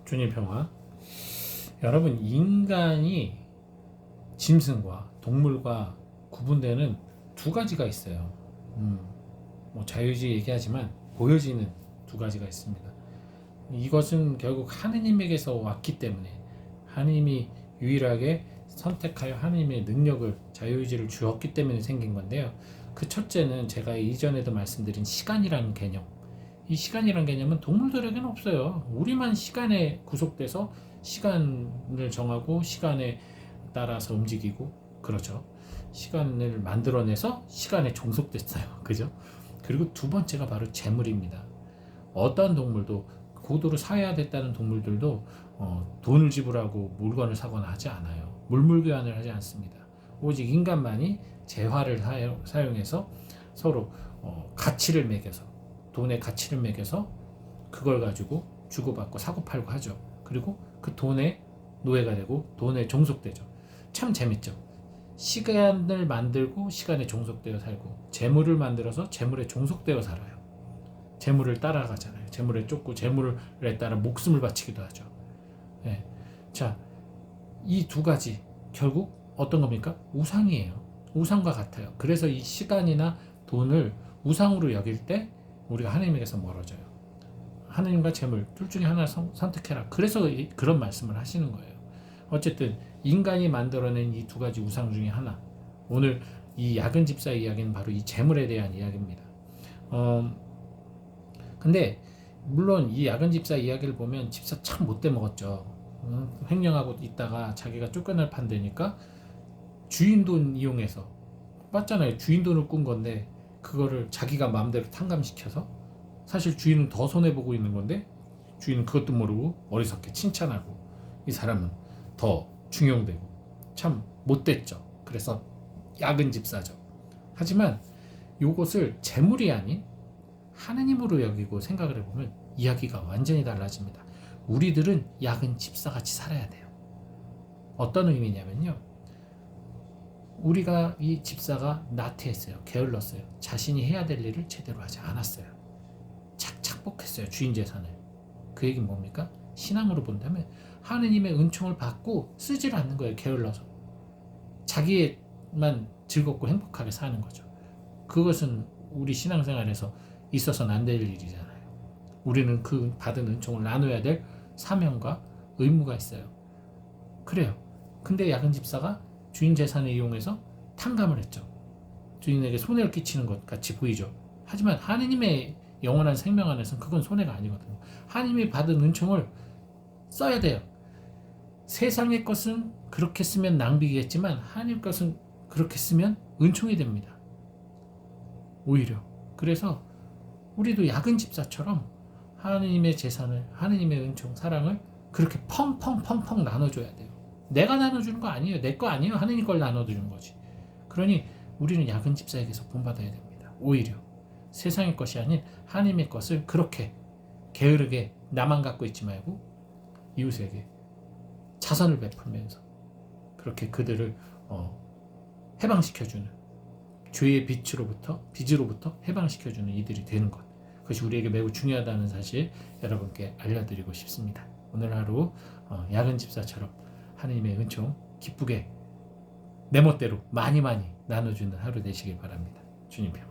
주님 평화. 여러분, 인간이 짐승과 동물과 구분되는 두 가지가 있어요. 자유주의 얘기하지만 보여지는 두 가지가 있습니다. 이것은 결국 하느님에게서 왔기 때문에 하느님이 유일하게 선택하여 하느님의 능력을, 자유의지를 주었기 때문에 생긴 건데요. 그 첫째는 제가 이전에도 말씀드린 시간이라는 개념. 이 시간이라는 개념은 동물들에게는 없어요. 우리만 시간에 구속돼서 시간을 정하고 시간에 따라서 움직이고 그러죠. 시간을 만들어내서 시간에 종속됐어요. 그죠? 그리고 두 번째가 바로 재물입니다. 어떠한 동물도, 고도로 사회화됐다는 동물들도 돈을 지불하고 물건을 사거나 하지 않아요. 물물교환을 하지 않습니다. 오직 인간만이 재화를 사용해서 서로 가치를 매겨서, 돈의 가치를 매겨서 그걸 가지고 주고받고 사고팔고 하죠. 그리고 그 돈의 노예가 되고 돈에 종속되죠. 참 재밌죠. 시간을 만들고 시간에 종속되어 살고, 재물을 만들어서 재물에 종속되어 살아요. 재물을 따라가잖아요. 재물에 쫓고 재물에 따라 목숨을 바치기도 하죠. 네. 자, 이 두 가지 결국 어떤 겁니까? 우상이에요. 우상과 같아요. 그래서 이 시간이나 돈을 우상으로 여길 때 우리가 하나님에게서 멀어져요. 하나님과 재물 둘 중에 하나 선택해라. 그래서 그런 말씀을 하시는 거예요. 어쨌든 인간이 만들어낸 이 두 가지 우상 중에 하나, 오늘 이 야근 집사 이야기는 바로 이 재물에 대한 이야기입니다. 근데 물론 이 야근 집사 이야기를 보면 집사 참 못돼 먹었죠. 횡령하고 있다가 자기가 쫓겨날 판 되니까 주인 돈 이용해서, 맞잖아요. 주인 돈을 꾼 건데 그거를 자기가 마음대로 탕감시켜서, 사실 주인은 더 손해보고 있는 건데 주인은 그것도 모르고 어리석게 칭찬하고, 이 사람은 더 중용되고 참 못됐죠. 그래서 야근 집사죠. 하지만 이것을 재물이 아닌 하느님으로 여기고 생각을 해보면 이야기가 완전히 달라집니다. 우리들은 야근 집사같이 살아야 돼요. 어떤 의미냐면요, 우리가 이 집사가 나태했어요. 게을렀어요. 자신이 해야 될 일을 제대로 하지 않았어요. 착복했어요. 주인 재산을. 그 얘기는 뭡니까? 신앙으로 본다면 하느님의 은총을 받고 쓰질 않는 거예요. 게을러서 자기만 즐겁고 행복하게 사는 거죠. 그것은 우리 신앙생활에서 있어서는 안 될 일이잖아요. 우리는 그 받은 은총을 나눠야 될 사명과 의무가 있어요. 그래요. 근데 야근 집사가 주인 재산을 이용해서 탕감을 했죠. 주인에게 손해를 끼치는 것 같이 보이죠. 하지만 하느님의 영원한 생명 안에서는 그건 손해가 아니거든요. 하느님이 받은 은총을 써야 돼요. 세상의 것은 그렇게 쓰면 낭비겠지만 하느님 것은 그렇게 쓰면 은총이 됩니다. 오히려. 그래서 우리도 야근 집사처럼 하느님의 재산을, 하느님의 은총, 사랑을 그렇게 펑펑펑펑 나눠줘야 돼요. 내가 나눠주는 거 아니에요. 내 거 아니에요. 하느님 걸 나눠주는 거지. 그러니 우리는 야근 집사에게서 본받아야 됩니다. 오히려 세상의 것이 아닌 하느님의 것을 그렇게 게으르게 나만 갖고 있지 말고 이웃에게 자선을 베풀면서 그렇게 그들을 해방시켜주는, 죄의 빚으로부터 해방시켜주는 이들이 되는 것, 그것이 우리에게 매우 중요하다는 사실 여러분께 알려드리고 싶습니다. 오늘 하루 야근 집사처럼 하느님의 은총 기쁘게 내 멋대로 많이 나눠주는 하루 되시길 바랍니다. 주님 평